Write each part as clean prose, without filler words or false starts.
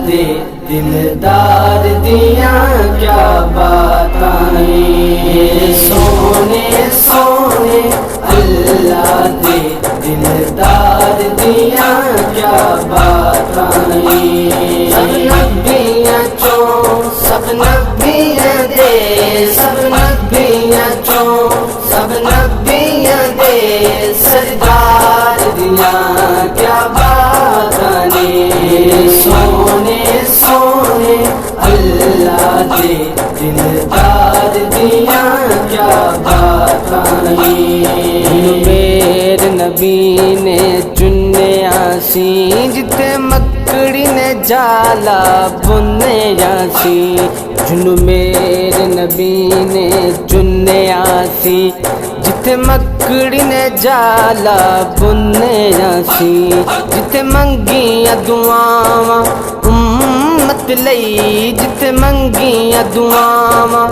دے دلدار دیاں کیا باتاں سونے سونے اللہ دے دلدار دیاں کیا باتاں سب نبیاں چوں سب نبیاں دے سب نبیاں چوں سب نبیاں دے سردار دیاں کیا باتاں سونے سونے اللہ دے دلدار دیاں کیا باتاں میرے نبی نے چنیا سی جتے مکڑی نے جالا بنیا سی جنو میرے نبی نے چنیا سی جتے مکڑی نے جالا بنیا سی جتے منگیاں دعاواں امت لئی جتے منگیاں دعاواں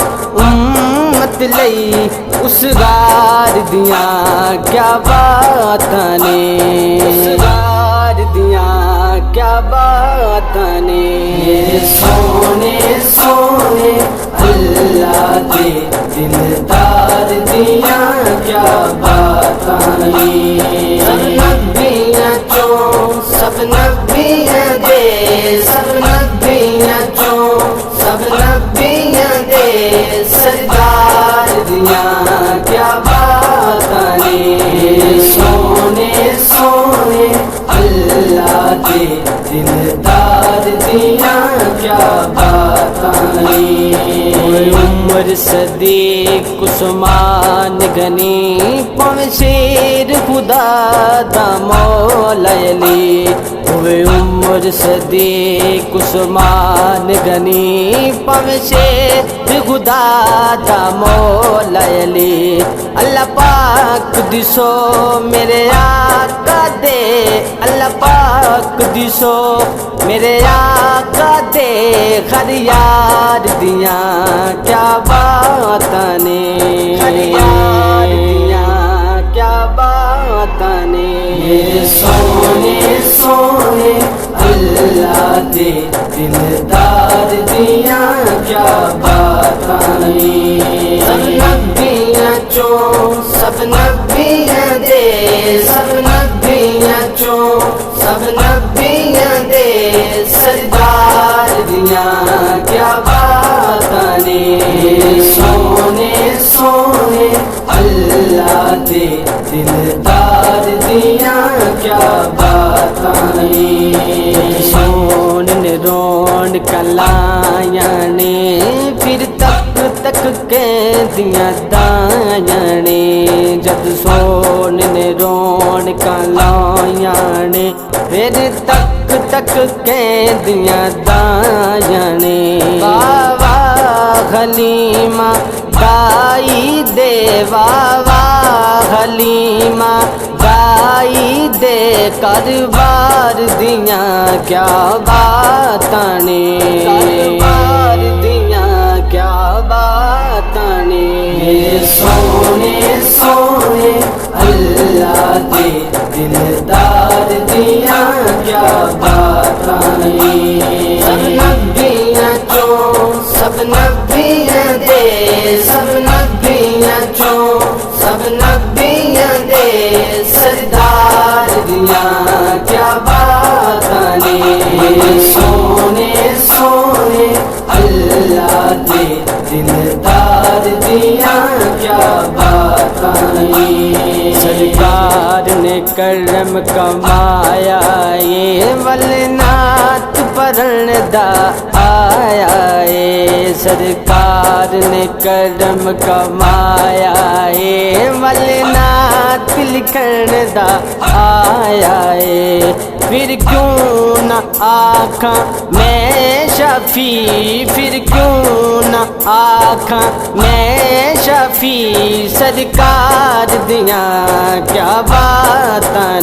امت لئی اس غار دیاں کیا باتاں اس غار دیاں کیا باتاں سونے سونے اللہ دے دلدار دیاں کیا باتاں سب نبیاں چوں سب نبیاں دے سب نبیاں چوں سب نبیاں دے سردار دیاں کیا باتاں سونے سونے اللہ دے دلدار دیاں کیا باتاں عمر صدیق عثمان غنی پم شیر خدا دا مولا علی ہوئے عمر صدیق عثمان غنی پم شیر خدا دا مولا علی اللہ پاک دسو میرے آقا دے اللہ پاک دسو میرے آقا دے خر یار دیاں کیا باتاں خر یار دیاں کیا باتاں سونے سونے اللہ دے دلدار دیاں کیا باتاں سب نبیاں چوں سب نبیاں دے سب نبیاں چوں سب نبیاں دے سردار دیاں کیا باتاں سونے سونے اللہ دے دلدار دیاں کیا باتاں سون نے رون کلایاں نے پھر تک تک کہندیاں دایاں نے جد سون نے رون کلایاں نے پھر تک تک کہندیاں دایاں نے واہ واہ حلیمہ گائی دے واہ واہ حلیمہ گائی دے کاروبار دیاں کیا باتاں کاروبار دیاں کیا باتاں سونے سونے اللہ دے دلدار دیاں کیا باتاں سب نبیاں چوں سب نبیاں دے سب نبیاں چوں سب نبیاں دے سردار دیاں کیا باتاں سونے سونے اللہ دے دلدار دیاں کیا باتاں سرکار نے کرم کمایا یہ ولنات پڑھن دا آیا سرکار نے کرم کمایا یہ ولنات لکھن دا آیا پھر کیوں نہ آکھاں میں شفیع پھر کیوں نہ آکھاں میں شفیع سرکار دیاں کیا باتاں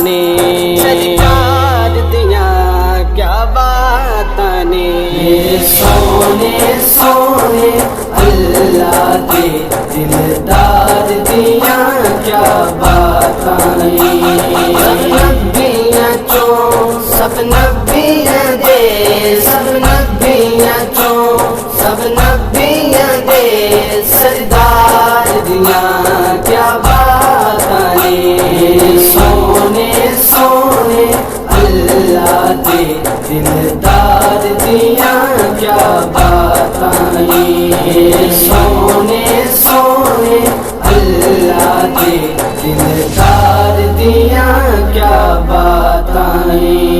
سرکار دیاں کیا باتاں سونے سونے اللہ دے دلدار دیاں کیا باتاں سب نبیاں چوں سب نبیاں دے سب سردار دیاں کیا باتاں نے، سونے سونے اللہ دے دلدار دیاں کیا باتاں نے، سونے سونے اللہ دے دلدار دیاں کیا باتاں نے۔